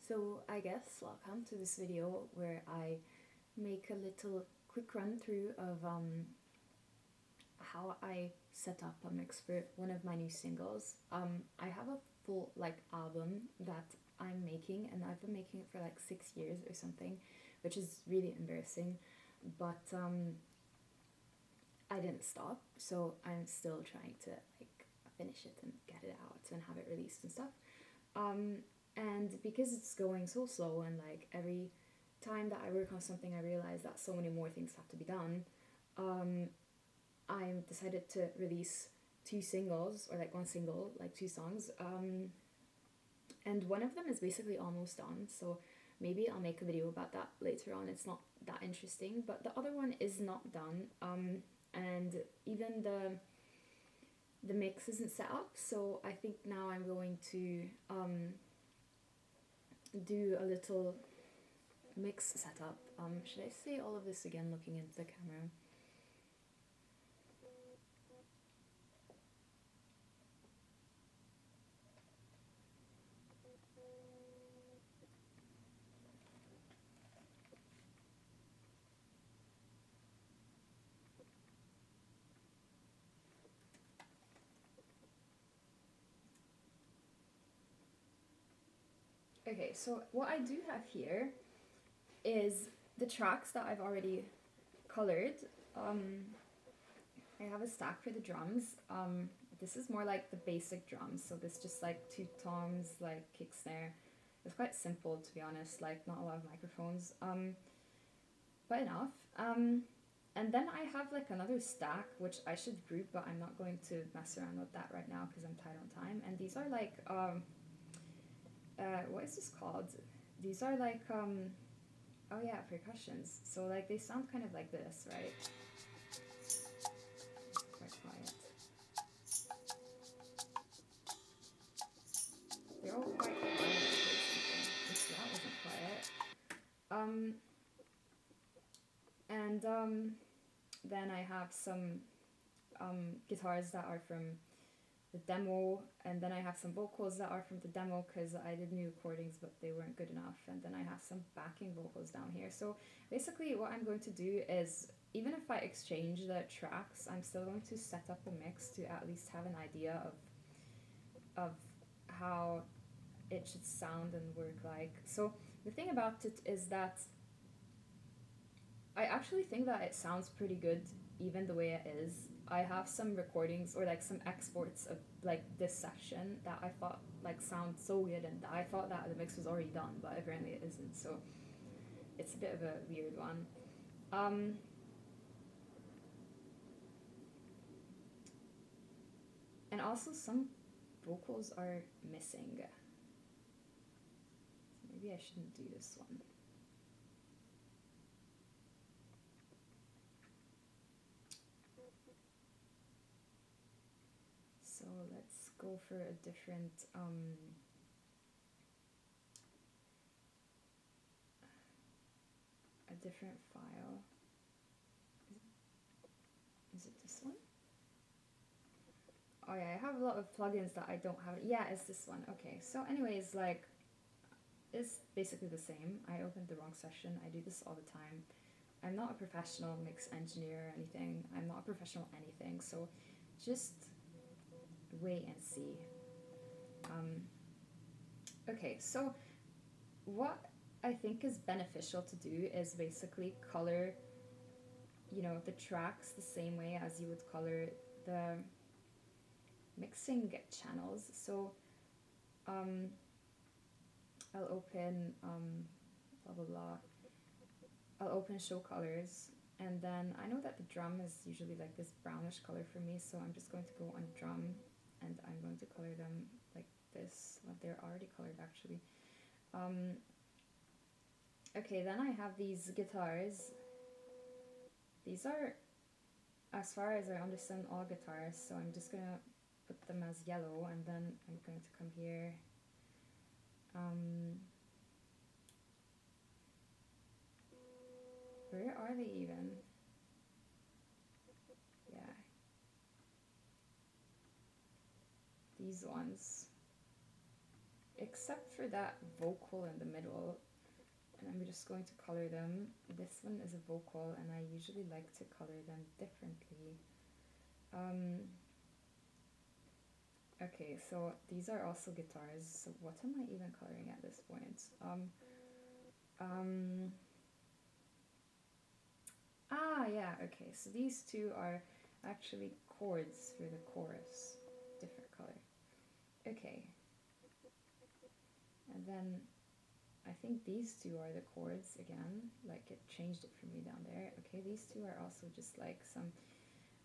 So I guess welcome to this video where I make a little quick run through of how I set up a mix for one of my new singles. I have a full album that I'm making, and I've been making it for like 6 years or something, which is really embarrassing, but I didn't stop, so I'm still trying to finish it and get it out and have it released and stuff. And because it's going so slow, and every time that I work on something I realize that so many more things have to be done, I decided to release two singles, or one single, two songs, and one of them is basically almost done, so maybe I'll make a video about that later on. It's not that interesting, but the other one is not done, and even the mix isn't set up, so I think now I'm going to do a little mix setup. Should I say all of this again looking into the camera? Okay, so what I do have here is the tracks that I've already colored. I have a stack for the drums. This is more like the basic drums, so this just two toms, kick snare. It's quite simple, to be honest, not a lot of microphones, but enough. And then I have another stack, which I should group, but I'm not going to mess around with that right now because I'm tight on time. And these are what is this called? These are oh yeah, percussions. So they sound kind of like this, right? Quite quiet. They're all quite quiet. That wasn't quiet. And then I have some guitars that are from the demo, and then I have some vocals that are from the demo because I did new recordings but they weren't good enough, and then I have some backing vocals down here. So basically what I'm going to do is, even if I exchange the tracks, I'm still going to set up a mix to at least have an idea of how it should sound and work like. So the thing about it is that I actually think that it sounds pretty good even the way it is. I have some recordings or some exports of this session that I thought sound so good, and I thought that the mix was already done, but apparently it isn't, so it's a bit of a weird one. And also some vocals are missing, so maybe I shouldn't do this one. So let's go for a different file. Is it this one? Oh yeah, I have a lot of plugins that I don't have. Yeah, it's this one. Okay, so anyways, it's basically the same. I opened the wrong session. I do this all the time. I'm not a professional mix engineer or anything. I'm not a professional anything, so just wait and see. Okay, so what I think is beneficial to do is basically color, the tracks the same way as you would color the mixing channels. So I'll open blah blah blah. I'll open show colors, and then I know that the drum is usually this brownish color for me, so I'm just going to go on drum, and I'm going to color them like this. Well, they're already colored actually. Okay, then I have these guitars. These are, as far as I understand, all guitars, so I'm just gonna put them as yellow, and then I'm going to come here. Where are they even? Yeah. These ones. except for that vocal in the middle, and I'm just going to color them. This one is a vocal, and I usually like to color them differently. Okay, so these are also guitars. So what am I even coloring at this point? Yeah, okay. So these two are actually chords for the chorus. Different color. Okay. And then I think these two are the chords again. Like it changed it for me down there. Okay, these two are also just like some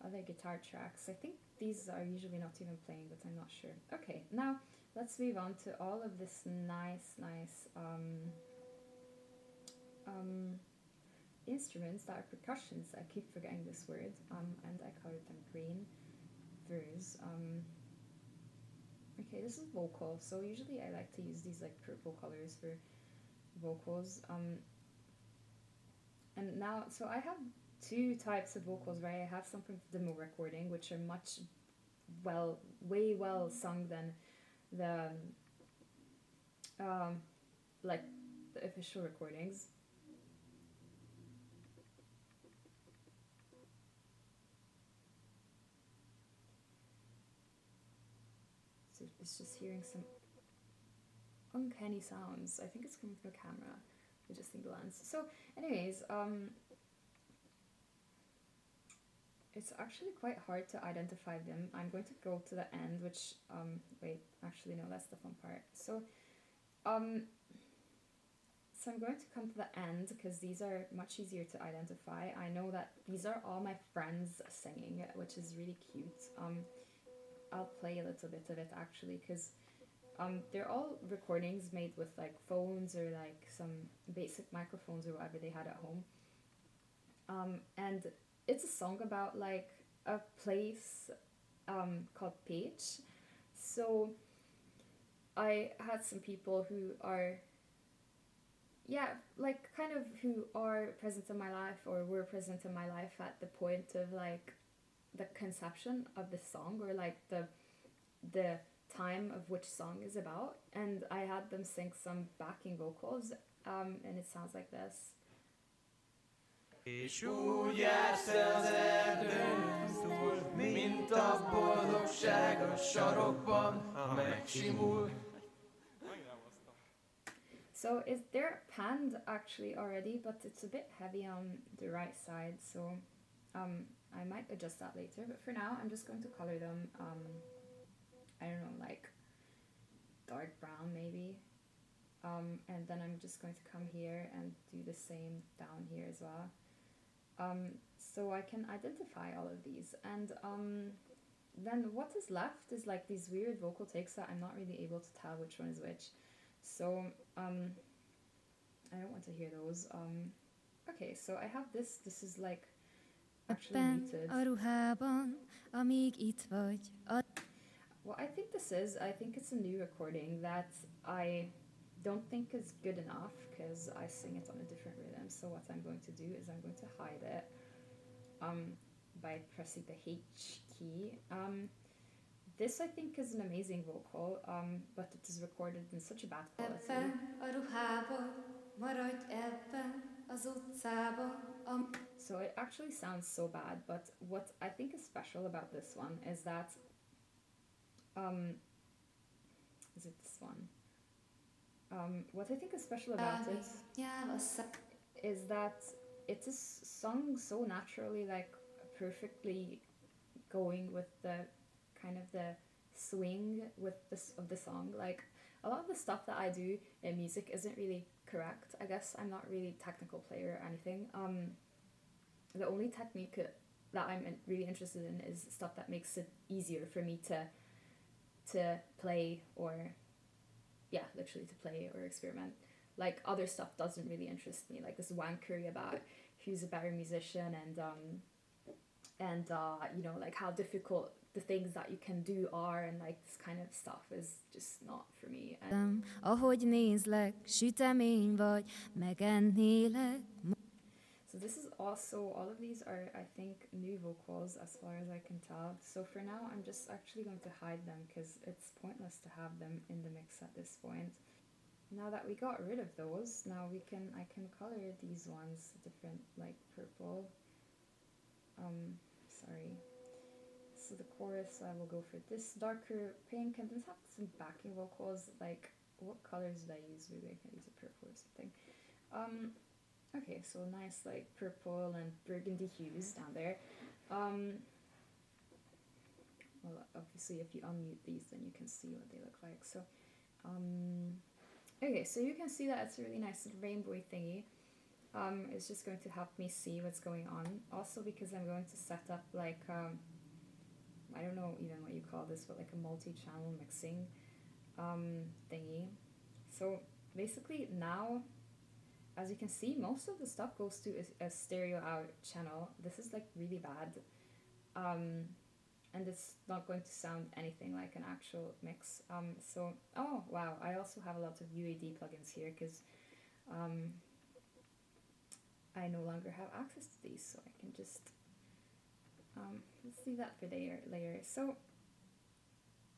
other guitar tracks. I think these are usually not even playing, but I'm not sure. Okay, now let's move on to all of this nice instruments that are percussions. I keep forgetting this word, and I colored them green throughs. Okay, this is vocal, so usually I like to use these like purple colors for vocals. And now, so I have two types of vocals, right? I have some from the demo recording, which are way well sung than the like the official recordings. So it's just hearing some uncanny sounds. I think it's coming from the camera, adjusting the lens. So anyways, it's actually quite hard to identify them. I'm going to go to the end, which wait, actually no, that's the fun part. So I'm going to come to the end because these are much easier to identify. I know that these are all my friends singing, which is really cute. I'll play a little bit of it actually because they're all recordings made with like phones or like some basic microphones or whatever they had at home. And it's a song about like a place called Pécsi. So I had some people who are, like kind of who are present in my life or were present in my life at the point of like the conception of the song or like the time of which song is about, and I had them sing some backing vocals, and it sounds like this. És úgy jársz az erdőn túl, mint a boldogság a sarokban, ha megsimul. So they're panned actually already, but it's a bit heavy on the right side, so I might adjust that later, but for now I'm just going to color them, I don't know, like dark brown maybe, and then I'm just going to come here and do the same down here as well, so I can identify all of these, and then what is left is like these weird vocal takes that I'm not really able to tell which one is which, so I don't want to hear those. Okay, so I have this is like actually muted. What I think this is, I think it's a new recording that I don't think is good enough because I sing it on a different rhythm. So what I'm going to do is I'm going to hide it by pressing the H key. This I think is an amazing vocal, but it is recorded in such a bad quality. So it actually sounds so bad, but what I think is special about this one is that is it this one? What I think is special about it is that it is sung so naturally, like perfectly going with the kind of the swing with this of the song. Like a lot of the stuff that I do in music isn't really correct. I guess I'm not really a technical player or anything. The only technique that I'm really interested in is stuff that makes it easier for me to play or literally to play or experiment. Like other stuff doesn't really interest me, like this wankery about who's a better musician and you know, like how difficult the things that you can do are, and like this kind of stuff is just not for me. So this is also, all of these are, I think, new vocals as far as I can tell. So for now, I'm just actually going to hide them because it's pointless to have them in the mix at this point. Now that we got rid of those, now I can color these ones different, like purple. Sorry. So the chorus, I will go for this darker pink, and then have some backing vocals. Like, what colors did I use? Maybe I can use a purple or something. Okay, so nice like purple and burgundy hues down there. Well, obviously if you unmute these, then you can see what they look like. So, okay, so you can see that it's a really nice rainbowy thingy. It's just going to help me see what's going on. Also because I'm going to set up like, I don't know even what you call this, but like a multi-channel mixing thingy. So basically now, as you can see, most of the stuff goes to a stereo out channel. This is like really bad. And it's not going to sound anything like an actual mix. So, oh wow, I also have a lot of UAD plugins here because I no longer have access to these, so I can just, let's leave that for later. So,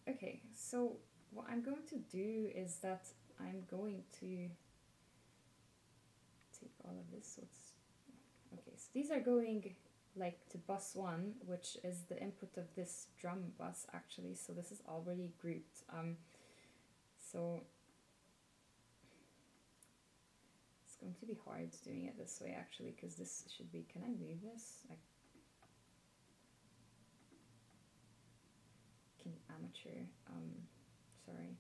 okay, so what I'm going to do is that I'm going to take all of this. So it's, okay, so these are going like to bus 1, which is the input of this drum bus actually, so this is already grouped. So it's going to be hard doing it this way actually, because this should be, can I move this? I can, amateur, sorry.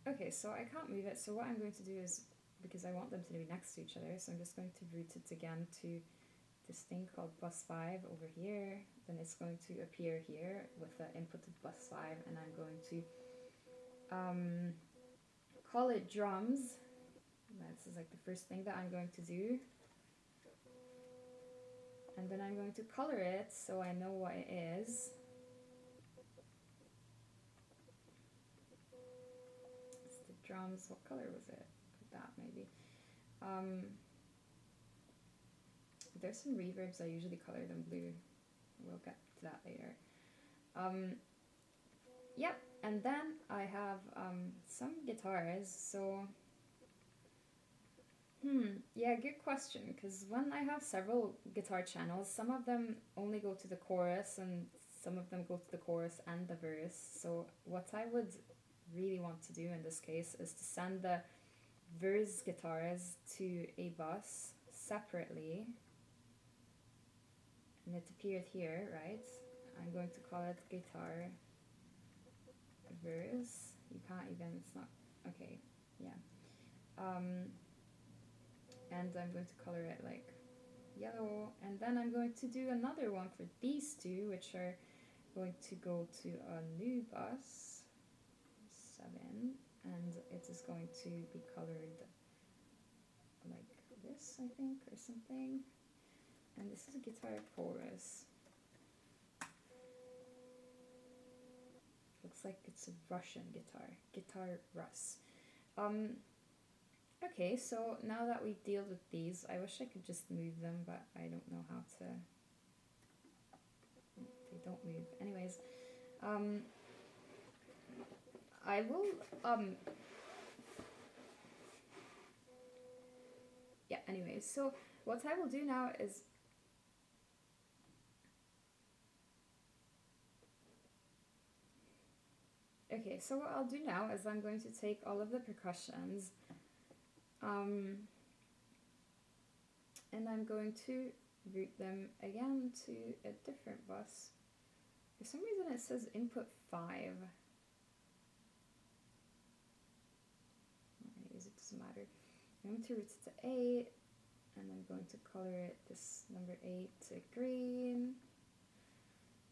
Okay, so I can't move it, so what I'm going to do is, because I want them to be next to each other, so I'm just going to route it again to this thing called bus 5 over here. Then it's going to appear here with the input of bus 5, and I'm going to call it drums. This is like the first thing that I'm going to do. And then I'm going to color it so I know what it is. It's the drums. What color was it? That maybe. There's some reverbs, I usually color them blue. We'll get to that later. Yep, and then I have some guitars, so yeah, good question, because when I have several guitar channels, some of them only go to the chorus and some of them go to the chorus and the verse. So what I would really want to do in this case is to send the verse guitars to a bus separately, and it appeared here, right? I'm going to call it guitar verse. You can't even, it's not, okay, yeah. And I'm going to color it like yellow, and then I'm going to do another one for these two, which are going to go to a new bus 7, and it is going to be colored like this, I think, or something. And this is a guitar chorus. Looks like it's a Russian guitar Russ. Okay, so now that we've dealt with these, I wish I could just move them, but I don't know how to. They don't move. Anyways, I will, yeah, anyways, so what I will do now is, okay, so what I'll do now is I'm going to take all of the percussions, and I'm going to route them again to a different bus. For some reason it says input 5. Anyways, it doesn't matter. I'm going to route it to 8, and I'm going to color it, this number 8, to green.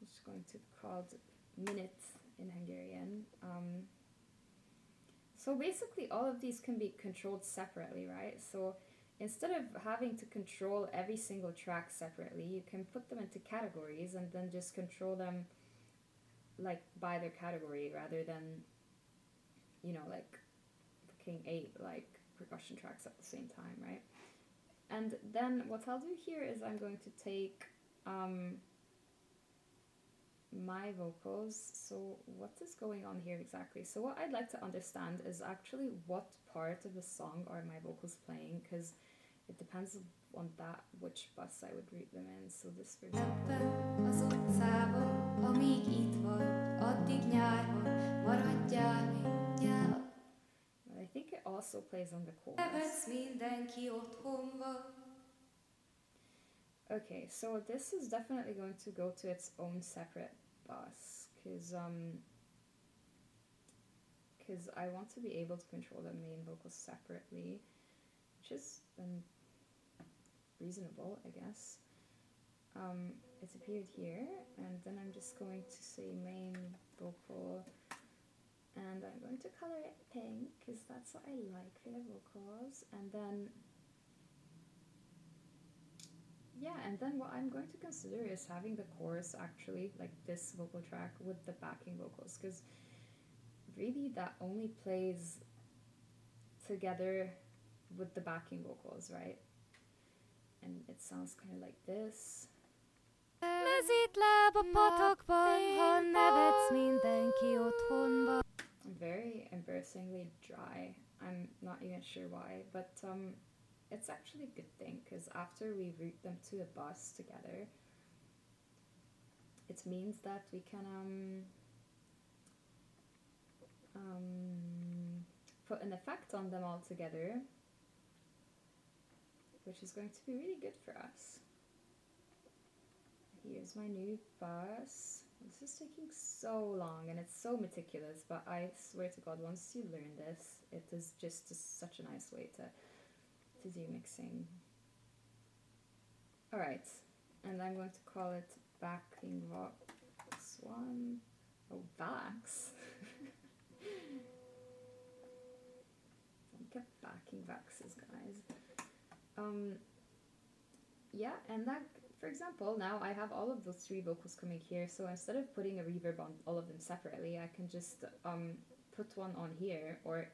I'm just going to call it minute in Hungarian. So basically all of these can be controlled separately, right? So instead of having to control every single track separately, you can put them into categories and then just control them like by their category, rather than, you know, like picking 8 like percussion tracks at the same time, right? And then what I'll do here is I'm going to take my vocals. So what is going on here exactly? So what I'd like to understand is actually what part of the song are my vocals playing, because it depends on that which bus I would route them in. So this, for example. Az utcában, amíg itt vagy, addig nyár van, maradjál még nyár. But I think it also plays on the chorus. Nevetsz, mindenki otthon van. Okay, so this is definitely going to go to its own separate bus, because I want to be able to control the main vocals separately, which is reasonable, I guess. It's appeared here, and then I'm just going to say main vocal, and I'm going to color it pink, because that's what I like for the vocals, and then yeah, and then what I'm going to consider is having the chorus actually, like this vocal track, with the backing vocals, because really that only plays together with the backing vocals, right? And it sounds kind of like this. Mezítláb a patakban, ha nevetsz, mindenki otthon van. Very embarrassingly dry. I'm not even sure why, but it's actually a good thing, because after we route them to a bus together, it means that we can put an effect on them all together, which is going to be really good for us. Here's my new bus. This is taking so long and it's so meticulous, but I swear to God, once you learn this, it is just such a nice way to do mixing. Alright, and I'm going to call it backing vox 1. Oh, Vax. Don't get backing Vaxes, guys. Yeah, and that, for example, now I have all of those three vocals coming here, so instead of putting a reverb on all of them separately, I can just put one on here, or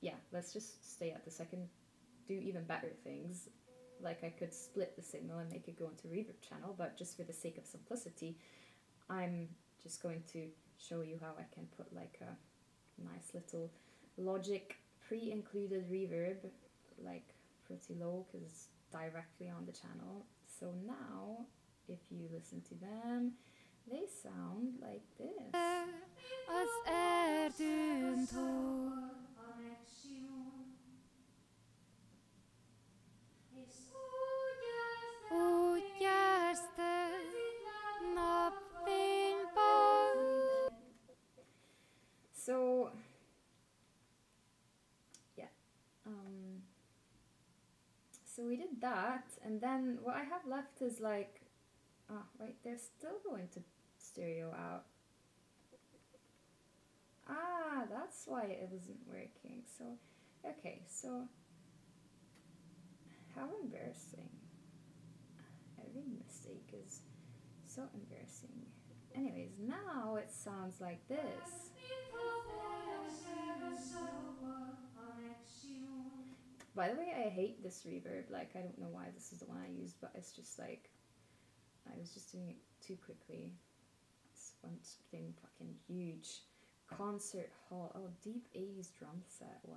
yeah, let's just stay at the second, do even better things. Like I could split the signal and make it go into reverb channel, but just for the sake of simplicity, I'm just going to show you how I can put like a nice little Logic pre-included reverb, like pretty low because it's directly on the channel. So now, if you listen to them, they sound like this. Az erdőn túl. Úgy jársz te napfényben. So, yeah. So we did that, and then what I have left is like, wait, they're still going to stereo out. That's why it wasn't working. So, okay, so, how embarrassing. Every mistake is so embarrassing. Anyways, now it sounds like this. By the way, I hate this reverb. Like, I don't know why this is the one I used, but it's just like, I was just doing it too quickly. It's something fucking huge. Concert hall. Oh, deep 80s drum set. Wow.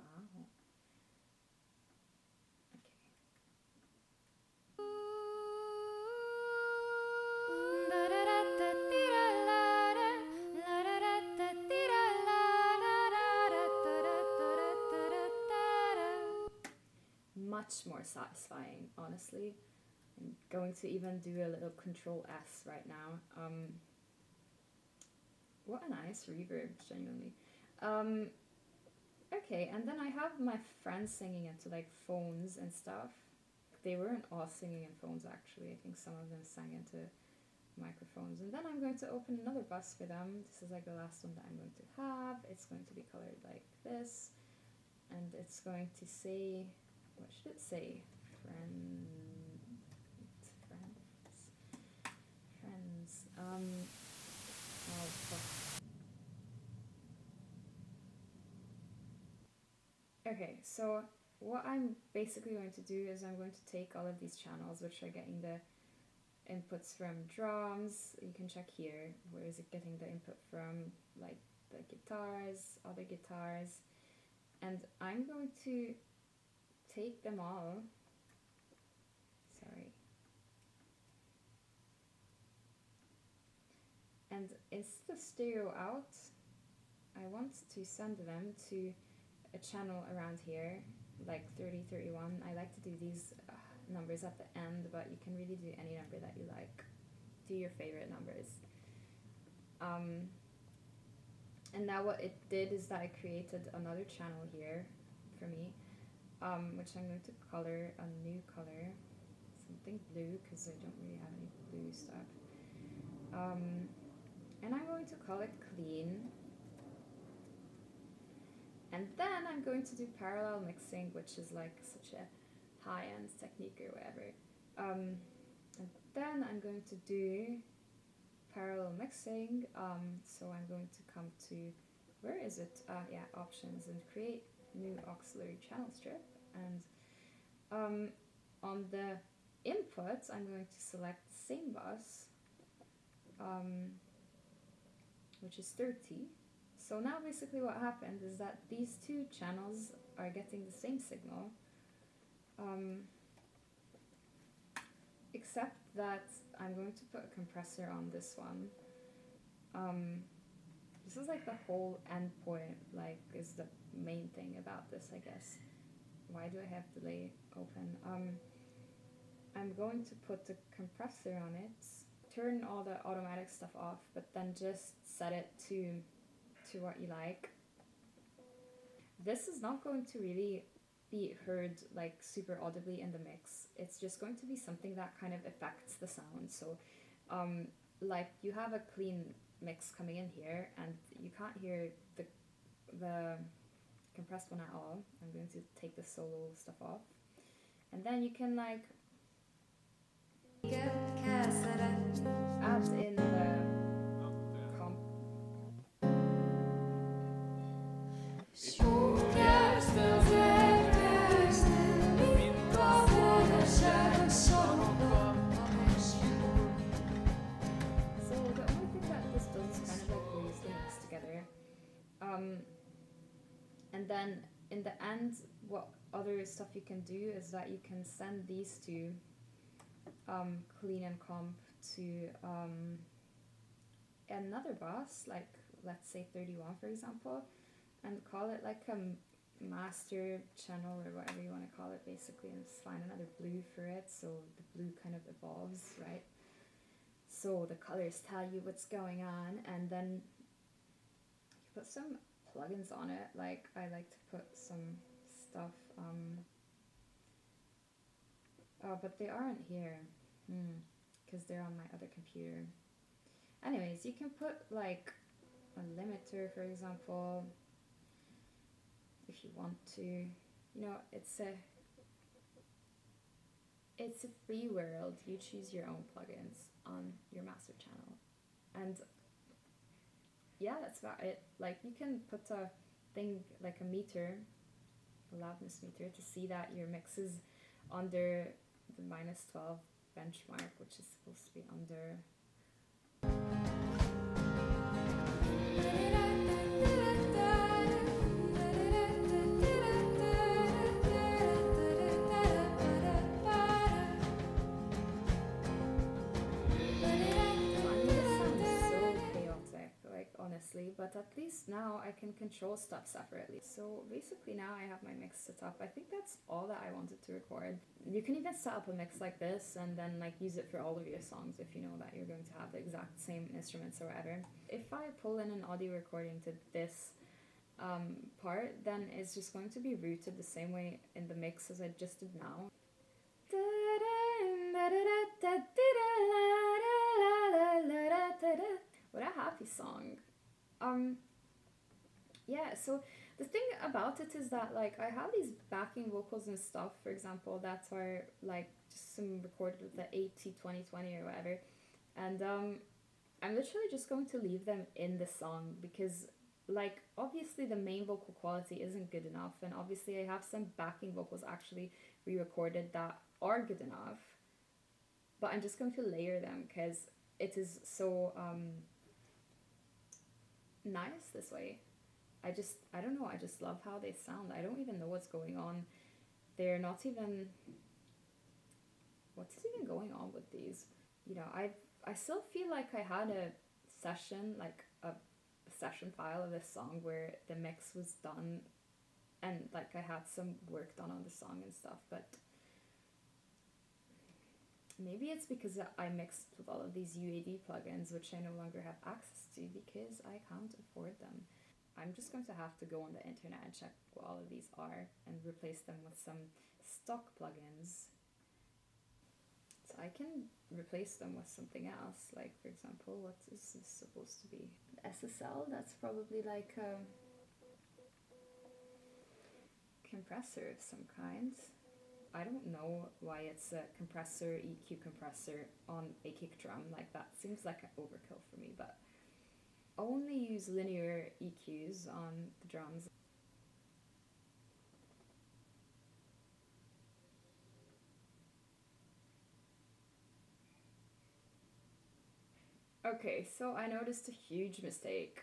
Much more satisfying, honestly. I'm going to even do a little Control S right now. What a nice reverb, genuinely. Okay, and then I have my friends singing into like phones and stuff. They weren't all singing in phones actually. I think some of them sang into microphones. And then I'm going to open another bus for them. This is like the last one that I'm going to have. It's going to be colored like this. And it's going to say, what should it say? Friends. Oh fuck. Okay, so what I'm basically going to do is I'm going to take all of these channels, which are getting the inputs from drums. You can check here, where is it getting the input from, like the guitars, other guitars, and I'm going to take them all. Sorry. And instead of stereo out, I want to send them to a channel around here, like 30, 31. I like to do these numbers at the end, but you can really do any number that you like. Do your favorite numbers. And now what it did is that I created another channel here for me, which I'm going to color a new color, something blue, because I don't really have any blue stuff. And I'm going to call it clean. And then I'm going to do parallel mixing, which is like such a high-end technique or whatever. And then I'm going to do parallel mixing. So I'm going to come to, where is it? Options, and create new auxiliary channel strip. And on the inputs, I'm going to select same bus, which is 30. So now basically what happened is that these two channels are getting the same signal, except that I'm going to put a compressor on this one. This is like the whole endpoint, like, is the main thing about this, I guess. Why do I have delay open? I'm going to put the compressor on it, turn all the automatic stuff off, but then just set it to what you like. This is not going to really be heard like super audibly in the mix. It's just going to be something that kind of affects the sound. So like you have a clean mix coming in here and you can't hear the compressed one at all. I'm going to take the solo stuff off, and then you can like add in the comp. And then in the end, what other stuff you can do is that you can send these two, clean and comp, to another bus, like let's say 31 for example, and call it like a master channel or whatever you want to call it basically, and just find another blue for it, so the blue kind of evolves, right? So the colors tell you what's going on, and then you put some plugins on it. Like I like to put some stuff, but they aren't here, because they're on my other computer. Anyways, you can put like a limiter, for example, if you want to. You know, it's a free world. You choose your own plugins on your master channel, and yeah, that's about it. Like you can put a thing like a meter, a loudness meter, to see that your mix is under the -12 benchmark, which is supposed to be under. Honestly, but at least now I can control stuff separately. So basically now I have my mix set up. I think that's all that I wanted to record. You can even set up a mix like this and then like use it for all of your songs if you know that you're going to have the exact same instruments or whatever. If I pull in an audio recording to this part, then it's just going to be routed the same way in the mix as I just did now. What a happy song. Yeah, so the thing about it is that like I have these backing vocals and stuff, for example, that are like just some recorded with the 80-20-20 or whatever, and I'm literally just going to leave them in the song because like obviously the main vocal quality isn't good enough, and obviously I have some backing vocals actually re-recorded that are good enough, but I'm just going to layer them because it is so nice this way. I don't know, I just love how they sound. I don't even know what's going on. They're not even, what's even going on with these? You know, I still feel like I had a session, like a session file of this song where the mix was done and like I had some work done on the song and stuff, but maybe it's because I mixed with all of these UAD plugins, which I no longer have access to because I can't afford them. I'm just going to have to go on the internet and check what all of these are and replace them with some stock plugins. So I can replace them with something else, like for example, what is this supposed to be? SSL, that's probably like a compressor of some kind. I don't know why it's a compressor, EQ compressor on a kick drum, like that seems like an overkill for me, but I only use linear EQs on the drums. Okay, so I noticed a huge mistake,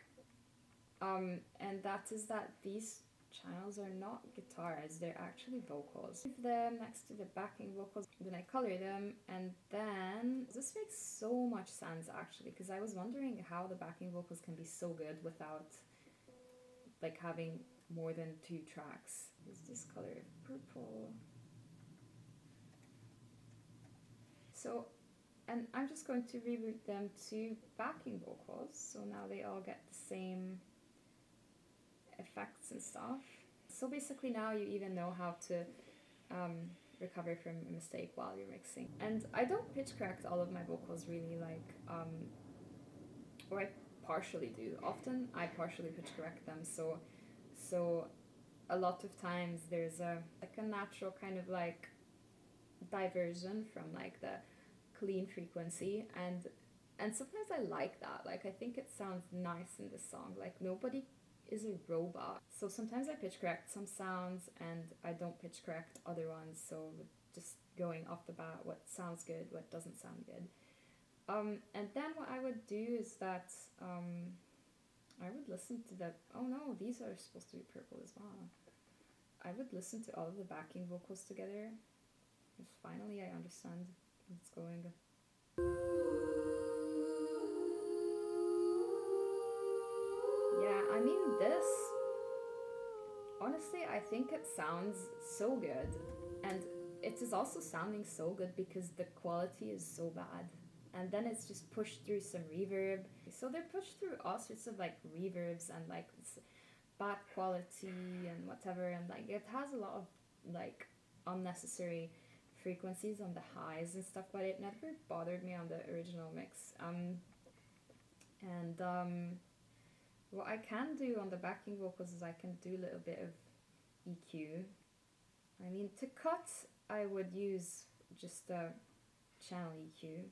and that is that these channels are not guitars, they're actually vocals. I leave them next to the backing vocals, then I color them, and then this makes so much sense actually, because I was wondering how the backing vocals can be so good without like having more than 2 tracks. Is this color purple? So, and I'm just going to reroute them to backing vocals, so now they all get the same effects and stuff. So basically now you even know how to recover from a mistake while you're mixing. And I don't pitch correct all of my vocals really, like, or I partially do. Often I partially pitch correct them, so a lot of times there's a natural kind of like diversion from like the clean frequency, and sometimes I like that. Like I think it sounds nice in this song. Like nobody is a robot. So sometimes I pitch correct some sounds and I don't pitch correct other ones. So just going off the bat, what sounds good, what doesn't sound good. And then what I would do is that I would listen to the, oh no, these are supposed to be purple as well. I would listen to all of the backing vocals together. Because finally I understand what's going on. Yeah, I mean this, honestly, I think it sounds so good. And it is also sounding so good because the quality is so bad. And then it's just pushed through some reverb. So they're pushed through all sorts of like reverbs and like this bad quality and whatever. And like it has a lot of like unnecessary frequencies on the highs and stuff, but it never bothered me on the original mix. What I can do on the backing vocals is I can do a little bit of EQ. I mean, to cut, I would use just a channel EQ.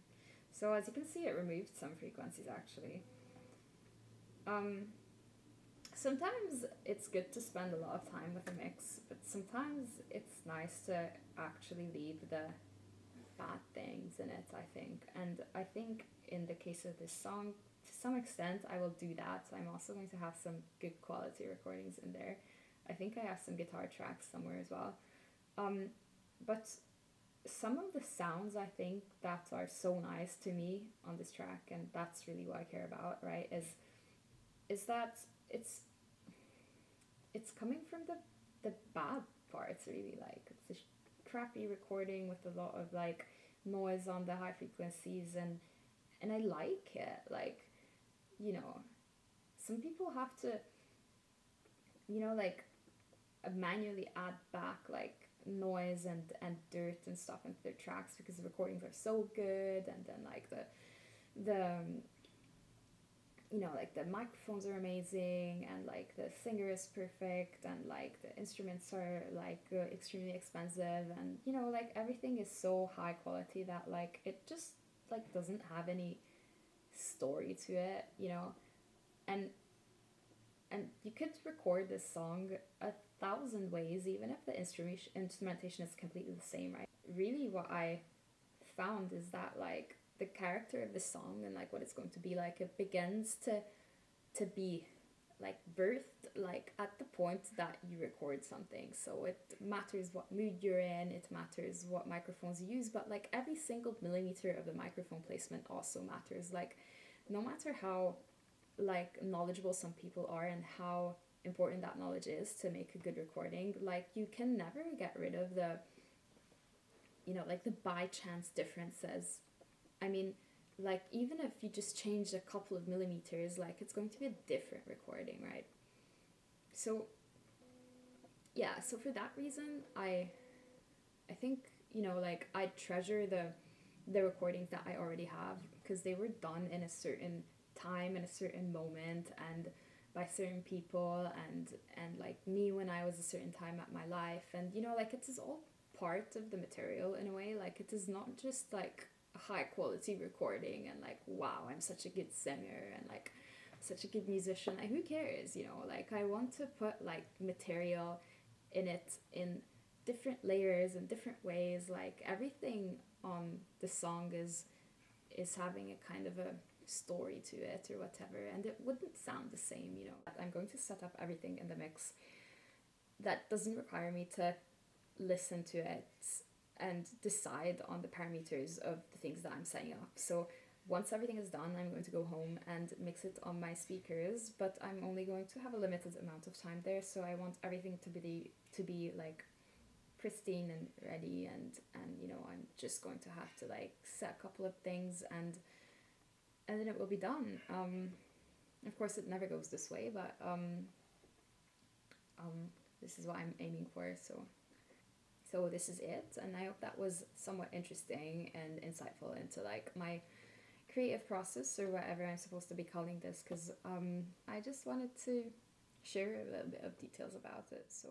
So as you can see, it removed some frequencies actually. Sometimes it's good to spend a lot of time with a mix, but sometimes it's nice to actually leave the bad things in it, I think. And I think in the case of this song, to some extent, I will do that. I'm also going to have some good quality recordings in there. I think I have some guitar tracks somewhere as well. But some of the sounds I think that are so nice to me on this track, and that's really what I care about, right, is that it's coming from the bad parts, really. Like it's a crappy recording with a lot of like noise on the high frequencies, and I like it. Like, you know, some people have to, you know, like manually add back like noise and dirt and stuff into their tracks because the recordings are so good, and then like the you know, like the microphones are amazing, and like the singer is perfect, and like the instruments are like extremely expensive, and you know, like everything is so high quality that like it just like doesn't have any story to it, you know. And and you could record this song 1,000 ways, even if the instrumentation is completely the same, right? Really, what I found is that like the character of the song and like what it's going to be like, it begins to be like birthed like at the point that you record something. So it matters what mood you're in, it matters what microphones you use, but like every single millimeter of the microphone placement also matters. Like no matter how like knowledgeable some people are and how important that knowledge is to make a good recording, like you can never get rid of the, you know, like the by chance differences. I mean, like even if you just change a couple of millimeters, like it's going to be a different recording, right? So yeah, so for that reason, I think, you know, like I treasure the recordings that I already have, because they were done in a certain time and a certain moment and by certain people, and like me when I was a certain time at my life, and you know, like it is all part of the material in a way. Like it is not just like a high quality recording and like, wow, I'm such a good singer and like such a good musician. Like, who cares, you know? Like I want to put like material in it in different layers and different ways. Like everything on the song is having a kind of a story to it or whatever, and it wouldn't sound the same, you know. I'm going to set up everything in the mix. That doesn't require me to listen to it and decide on the parameters of the things that I'm setting up. So once everything is done, I'm going to go home and mix it on my speakers, but I'm only going to have a limited amount of time there, so I want everything to be like pristine and ready, and you know, I'm just going to have to like set a couple of things and then it will be done. Of course it never goes this way, but this is what I'm aiming for. So this is it, and I hope that was somewhat interesting and insightful into like my creative process, or whatever I'm supposed to be calling this, because I just wanted to share a little bit of details about it. So